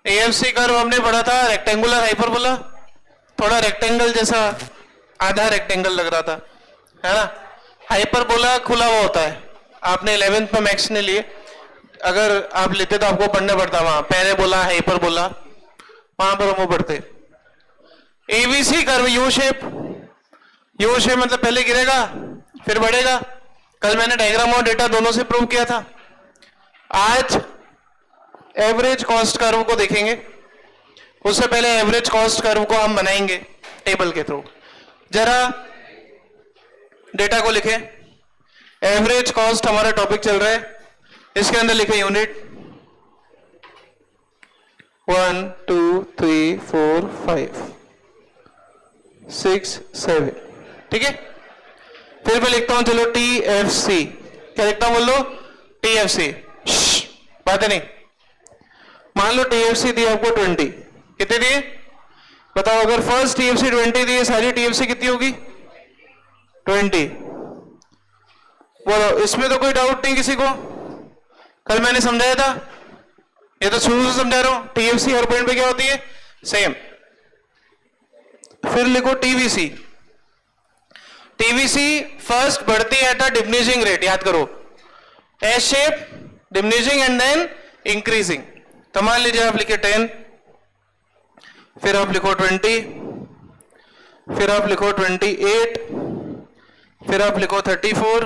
AFC curve हमने पढ़ा था रेक्टेंगुलर हाइपरबोला, थोड़ा रेक्टेंगल जैसा, आधा रेक्टेंगल लग रहा था, है ना। हाइपरबोला खुला हुआ होता है, आपने 11th में मैक्स ने लिए, अगर आप लेते तो आपको पढ़ना पड़ता वहां पैराबोला हाइपरबोला, वहां पर हम वो पढ़ते। ABC curve U shape, U shape मतलब पहले गिरेगा फिर बढ़ेगा। कल मैंने डायग्राम और डेटा दोनों से प्रूव किया था। आज एवरेज कॉस्ट कर्व को देखेंगे, उससे पहले एवरेज कॉस्ट कर्व को हम बनाएंगे टेबल के थ्रू। जरा डेटा को लिखें, एवरेज कॉस्ट हमारा टॉपिक चल रहा है, इसके अंदर लिखे यूनिट 1 2 3 4 5 6 7, ठीक है। फिर मैं लिखता हूं चलो टीएफसी, क्या लिखता हूं बोल लो, टीएफसी, बात नहीं। मान लो टीएफसी दी आपको 20, कितने दिए बताओ। अगर फर्स्ट टीएफसी 20 दिए, सारी टीएफसी कितनी होगी 20। बोलो, इसमें तो कोई डाउट नहीं किसी को, कल मैंने समझाया था, ये तो शुरू से समझा रहा हूं। टीएफसी हर पॉइंट पे क्या होती है, सेम। फिर लिखो टीवीसी, टीवीसी फर्स्ट बढ़ती है एट अ डिमिनिशिंग रेट, याद करो, S shape, diminishing and then increasing. तो मान लीजिए आप लिखे 10, फिर आप लिखो 20, फिर आप लिखो 28, फिर आप लिखो 34,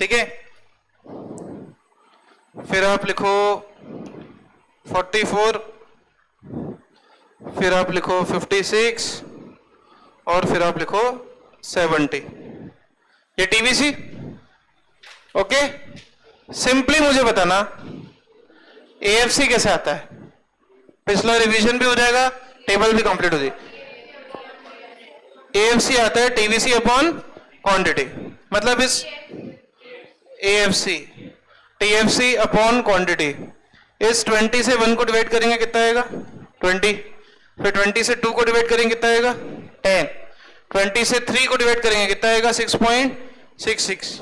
ठीक है, फिर आप लिखो 44, फिर आप लिखो 56 और फिर आप लिखो 70। ये टीवीसी, ओके। सिंपली मुझे बताना एएफसी कैसे आता है, पिछला रिवीजन भी हो जाएगा, टेबल भी कंप्लीट हो जाएगी। एएफसी आता है टीवीसी अपॉन क्वांटिटी, मतलब इस एएफसी टीएफसी अपॉन क्वांटिटी, इस 20 से 1 को डिवाइड करेंगे कितना आएगा 20, फिर 20 से 2 को डिवाइड करेंगे कितना आएगा 10, 20 से 3 को डिवाइड करेंगे कितना आएगा 6.66,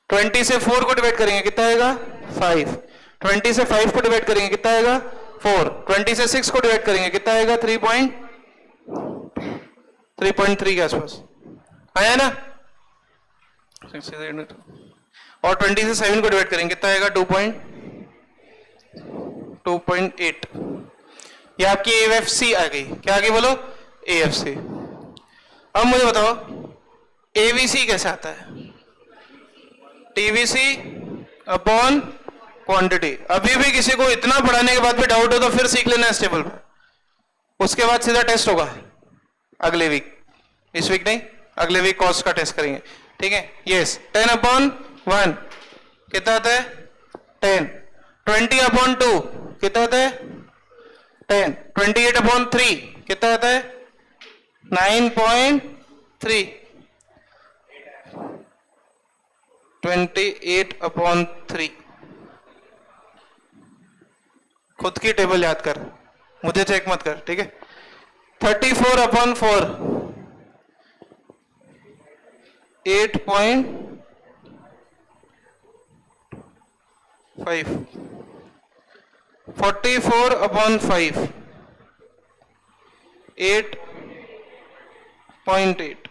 20 से 4 को डिवाइड करेंगे कितना आएगा 5, 20 से 5 को डिवाइड करेंगे कितना आएगा 4, 20 से 6 को डिवाइड करेंगे कितना आएगा 3.3 के आसपास आया ना। और 20 से 7 को डिवाइड करेंगे कितना आएगा 2.8। ये आपकी एएफसी आ गई, क्या आ गई बोलो, एएफसी। अब मुझे बताओ एवीसी कैसे आता है, टीवीसी अपॉन क्वांटिटी। अभी भी किसी को इतना पढ़ाने के बाद भी डाउट हो तो फिर सीख लेना इस टेबल पर, उसके बाद सीधा टेस्ट होगा अगले वीक, इस वीक नहीं, अगले वीक कॉस्ट का टेस्ट करेंगे, ठीक है। यस, 10 अपॉन 1 कितना आता है 10, 20 अपॉन 2 कितना आता है 10, 28 अपॉन 3 कितना आता है 9.3, 28 अपॉन 3। खुद की टेबल याद कर, मुझे चेक मत कर, ठीक है। 34 upon 4 8.5, 44 upon 5 8.8,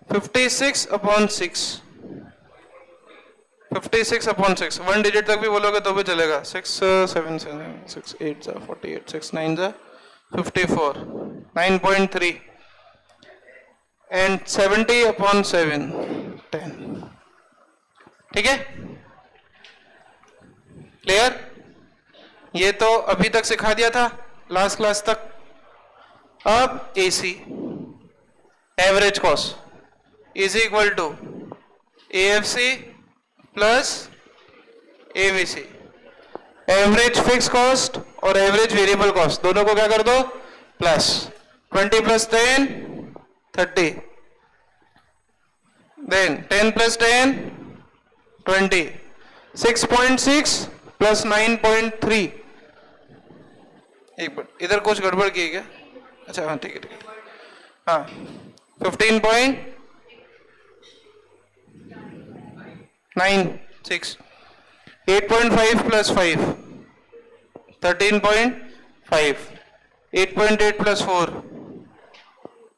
56 upon 6, 56 upon 6, 1 digit तक भी बोलोगे तो भी चलेगा, 6 7 6 8 48, 6 9 54, 9.3 एंड 70 अपॉन 7 10, ठीक है, क्लियर। ये तो अभी तक सिखा दिया था लास्ट क्लास तक। अब AC average cost is equal to AFC plus AVC, average fix cost और एवरेज वेरिएबल कॉस्ट दोनों को क्या कर दो plus, 20 plus 10 30, then 10 plus 10 20, 6.6 plus 9.3। एक मिनट, इधर कुछ गड़बड़ की है क्या, अच्छा हाँ ठीक है, हाँ 15.96, 8.5 प्लस 5 13.5, 8.8 plus 4,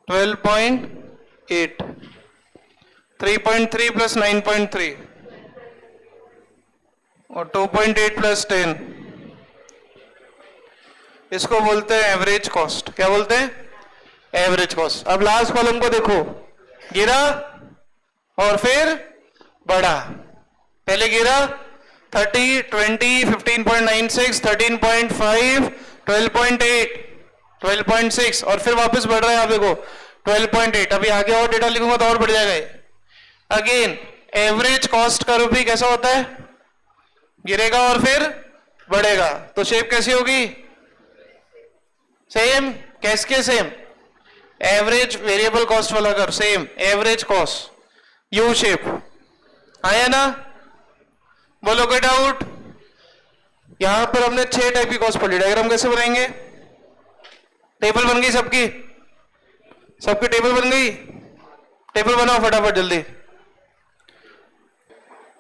12.8, 3.3 plus 9.3 और 2.8 plus 10. इसको बोलते हैं एवरेज कॉस्ट. क्या बोलते हैं? Average cost. अब लास्ट कॉलम को देखो, गिरा और फिर बढ़ा. पहले गिरा 30, 20, 15.96, 13.5, 12.8, 12.6 और फिर वापस बढ़ रहा है. आप देखो 12.8. अभी आगे और डेटा लिखूंगा तो और बढ़ जाएगा. अगेन एवरेज कॉस्ट कर्व भी कैसा होता है? गिरेगा और फिर बढ़ेगा. तो शेप कैसी होगी? सेम. कैसे? सेम. एवरेज वेरिएबल कॉस्ट वाला curve same. Average cost U shape. आया ना? बोलो कोई डाउट? यहां पर हमने 6 टाइप की कॉस्ट पढ़ी. डायग्राम कैसे बनाएंगे? टेबल बन गई सबकी? सबकी टेबल बन गई? टेबल बनाओ फटाफट जल्दी.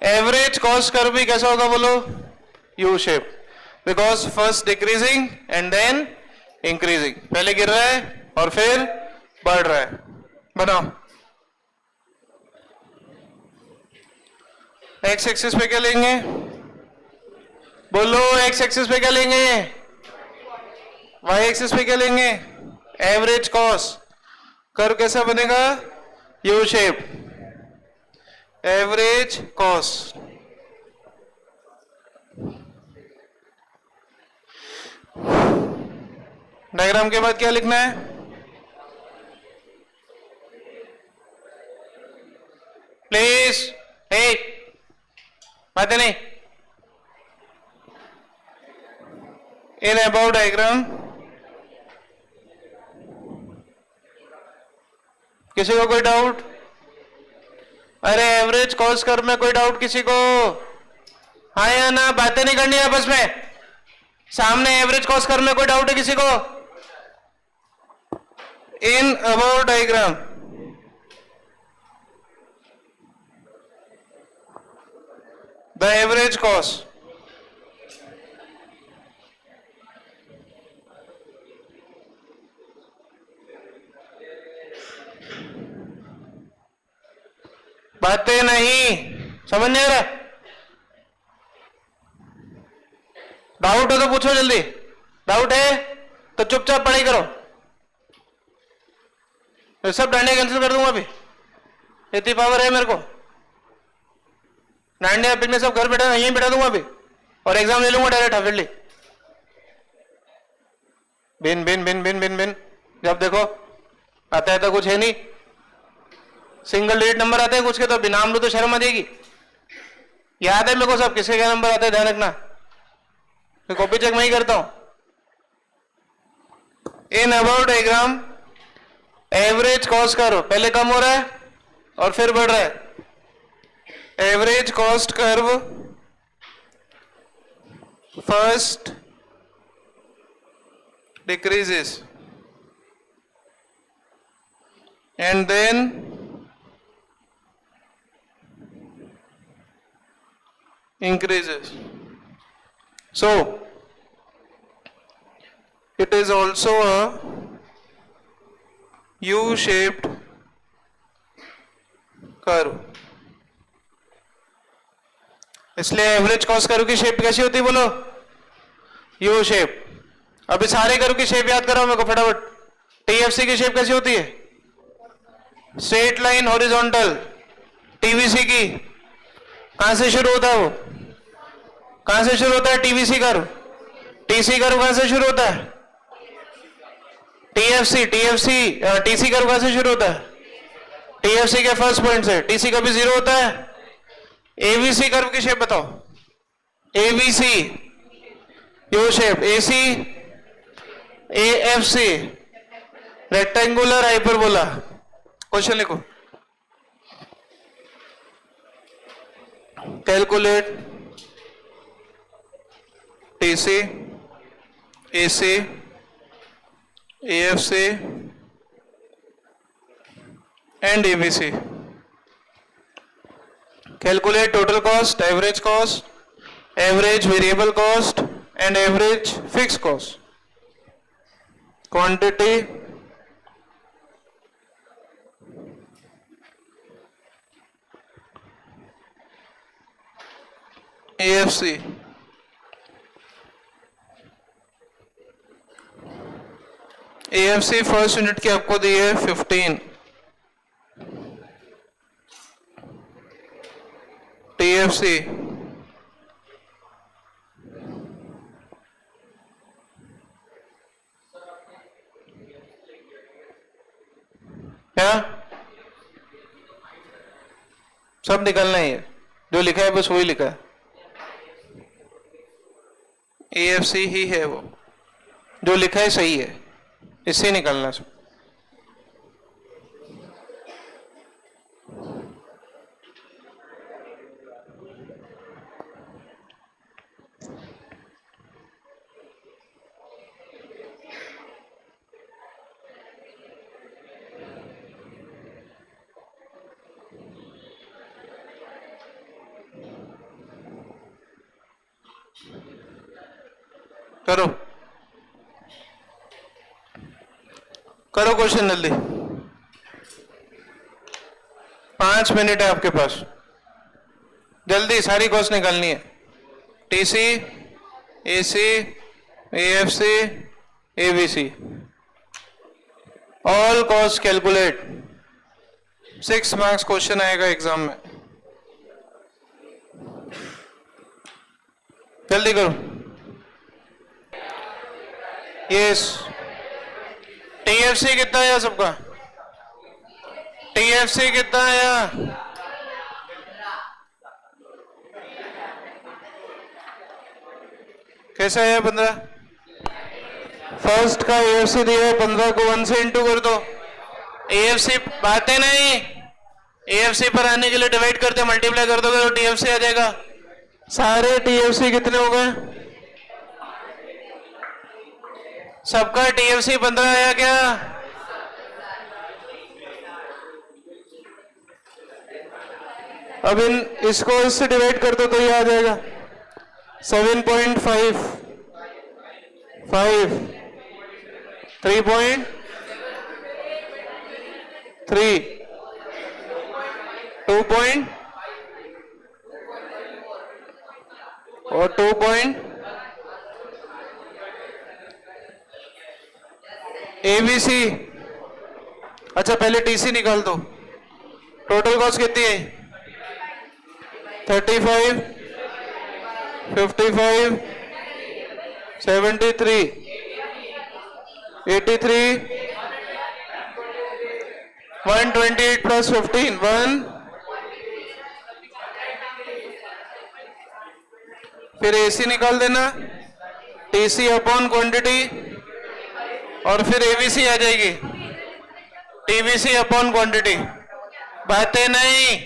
एवरेज कॉस्ट कर्व भी कैसा होगा बोलो? U shape. Because first decreasing and then increasing. पहले गिर रहा है और फिर बढ़ रहा है. बनाओ. एक्स एक्सिस पे क्या लेंगे? बोलो एक्स एक्सिस पे क्या लेंगे? वाई एक्सिस पे क्या लेंगे? एवरेज कॉस्ट कर्व कैसा बनेगा? U shape. Average cost. Diagram के बाद क्या लिखना है? प्लीज. एक बातें नहीं. इन अबाउट डायग्राम किसी को कोई डाउट? अरे एवरेज कॉस्ट कर्व में कोई डाउट किसी को? हाँ या ना? बातें नहीं करनी आपस में. सामने एवरेज कॉस्ट कर्व में कोई डाउट है किसी को? In about diagram the average cost बातें नहीं. समझ नहीं आ रहा? डाउट हो तो पूछो जल्दी. डाउट है तो चुपचाप पढ़ाई करो. तो सब डांडिया कैंसिल कर दूंगा अभी. इतनी पावर है मेरे को. डांडिया पिकने सब घर बैठा यहीं बैठा दूंगा अभी और एग्जाम ले लूंगा डायरेक्ट हाफिडली. बिन बिन बिन बिन बिन बिन. जब देखो आता है तो कुछ है नहीं. सिंगल डिजिट नंबर आते हैं कुछ के तो बिना लो तो शर्म आ जाएगी. याद है मेरे को सब किसके क्या नंबर आते हैं. ध्यान रखना. मैं कॉपी चेक मैं ही करता हूं. In about diagram average cost curve पहले कम हो रहा है और फिर बढ़ रहा है. Average cost curve first decreases and then increases. So it is also a U-shaped curve. इसलिए एवरेज कॉस्ट कर्व की शेप कैसी होती है बोलो? U shape. अभी सारे कर्व की शेप याद कराओ मेरे को फटाफट. टीएफसी की शेप कैसी होती है? Straight line horizontal. टीवीसी की कहां से शुरू होता है? वो कहां से शुरू होता है? TVC curve. टीसी कर्व कहां से शुरू होता है? टीएफसी. टीसी कर्व कहां से शुरू होता है? टीएफसी के फर्स्ट पॉइंट से. टीसी कभी जीरो होता है? एबीसी कर्व की शेप बताओ. ABC U shape. AC AFC rectangular hyperbola. Question लिखो. Calculate TC AC AFC and ABC. Calculate total cost, average cost, average variable cost, and average fixed cost. Quantity AFC. AFC first unit की आपको दी है 15. TFC क्या सब निकलना ही है, जो लिखा है बस वही लिखा है. AFC ही है वो, जो लिखा है सही है, इससे निकलना सब. करो करो क्वेश्चन जल्दी, 5 मिनट है आपके पास, जल्दी सारी कॉस्ट निकालनी है. TC, AC, AFC, ABC, all cost calculate. 6 marks question आएगा एग्जाम में, जल्दी करो. यस, TFC कितना आया सबका? TFC कितना आया? कैसा आया? 15. फर्स्ट का AFC दिया है 15 को 1 से इंटू कर दो. AFC बातें नहीं, AFC पर आने के लिए डिवाइड करते मल्टीप्लाई कर दोगे तो TFC आ जाएगा. सारे TFC कितने हो गए? सबका TFC 15 आया क्या? अब इसको इससे डिवाइड कर दो तो ये आ जाएगा 7.5, 5, 3.3, 2. और 2. ABC. अच्छा पहले TC निकाल दो. टोटल कॉस्ट कितनी है? 35, 55, 73, 83, 128 प्लस 15, 1. फिर AC निकाल देना, TC अपॉन क्वांटिटी, और फिर ABC आ जाएगी, TBC अपॉन क्वांटिटी. बातें नहीं,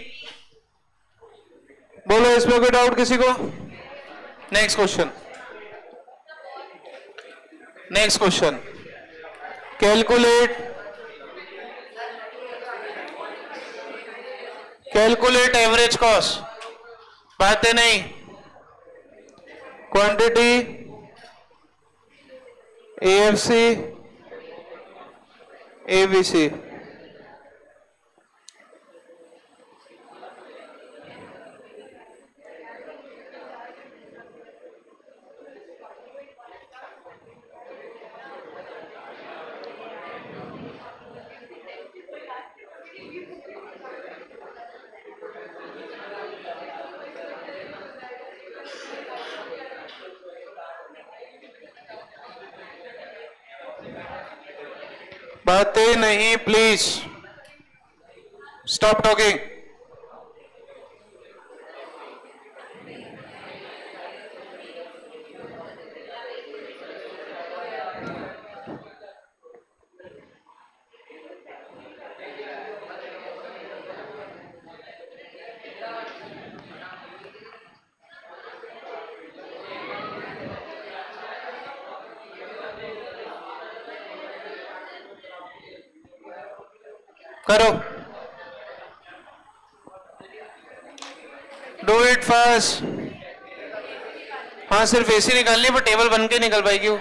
बोलो इसमें कोई डाउट किसी को? Next question. Next question, calculate average cost. बातें नहीं, क्वांटिटी AFC ABC. बातें नहीं, प्लीज स्टॉप टॉकिंग. करो, डू इट फास्ट. हाँ सिर्फ एसी निकालनी पर टेबल बन के निकल पाएगी वो।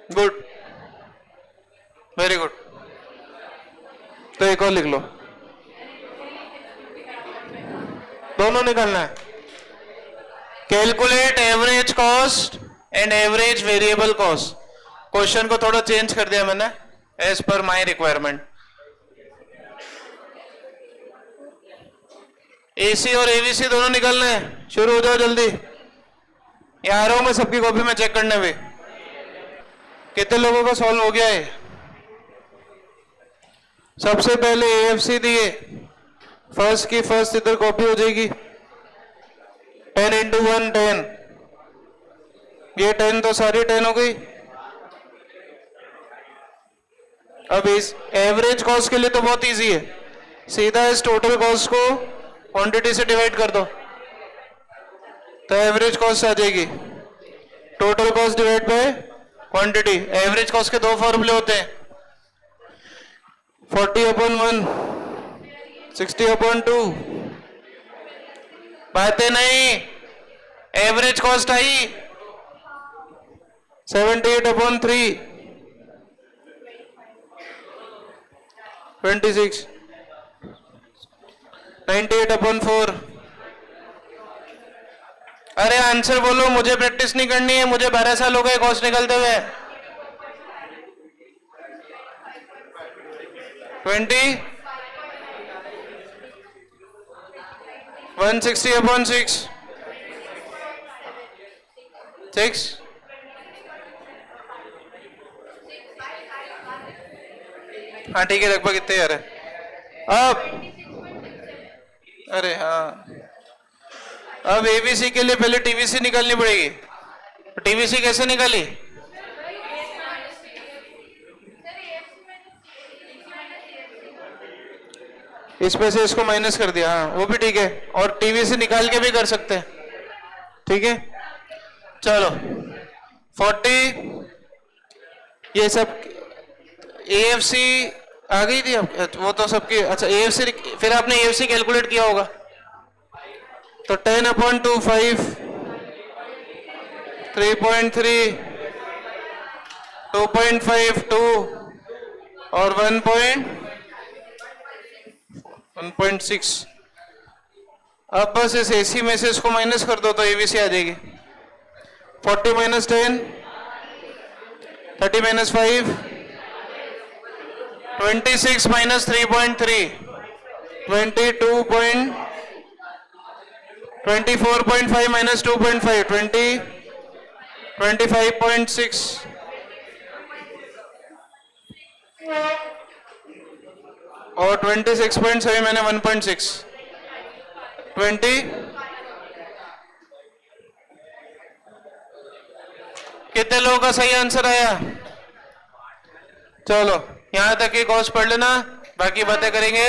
Good, very good. तो एक और लिख लो, दोनों निकालना है। Calculate average cost and average variable cost. Question को थोड़ा चेंज कर दिया मैंने एज पर माई रिक्वायरमेंट। एसी और एवीसी दोनों निकालना है। शुरू हो जाओ जल्दी। यहाँ आ रहा हूं मैं सबकी कॉपी में चेक करने में। कितने लोगों का सॉल्व हो गया है? सबसे पहले एएफसी दिए, फर्स्ट की फर्स्ट इधर कॉपी हो जाएगी। 10 इंटू 1 10, ये 10 तो सारी 10 हो गई। अब इस एवरेज कॉस्ट के लिए तो बहुत इजी है, सीधा इस टोटल कॉस्ट को क्वांटिटी से डिवाइड कर दो तो एवरेज कॉस्ट आ जाएगी। Total cost divide by quantity. Average cost के दो फॉर्मूले होते हैं, 40/1, 60/2। बातें नहीं, एवरेज कॉस्ट आई 78/3, 26, 98/4। अरे आंसर बोलो, मुझे प्रैक्टिस नहीं करनी है, मुझे 12 साल हो गए कॉस्ट निकलते हुए। 20, 160/6, 6, हाँ ठीक है, लगभग इतने यार है। अब अरे हाँ, अब एबीसी के लिए पहले टीवीसी निकालनी पड़ेगी। टीवीसी कैसे निकाली? इसमें से इसको माइनस कर दिया, हाँ वो भी ठीक है। और टीवीसी निकाल के भी कर सकते हैं, ठीक है। चलो 40, ये सब एएफसी आ गई थी अब, वो तो सबकी। अच्छा एएफसी, फिर आपने एएफसी कैलकुलेट किया होगा तो 10/25, 3.3, 2.52 और 1.6। अब बस इस एसी में से इसको माइनस कर दो तो एबीसी आ जाएगी। 40 - 10, 30 - 5, 26 - 3.3, 24.5 - 2.5, 20, 25.6 और 26.7 मैंने 1.6, 20। कितने लोगों का सही आंसर आया? चलो यहां तक की कॉस्ट पढ़ लेना, बाकी बातें करेंगे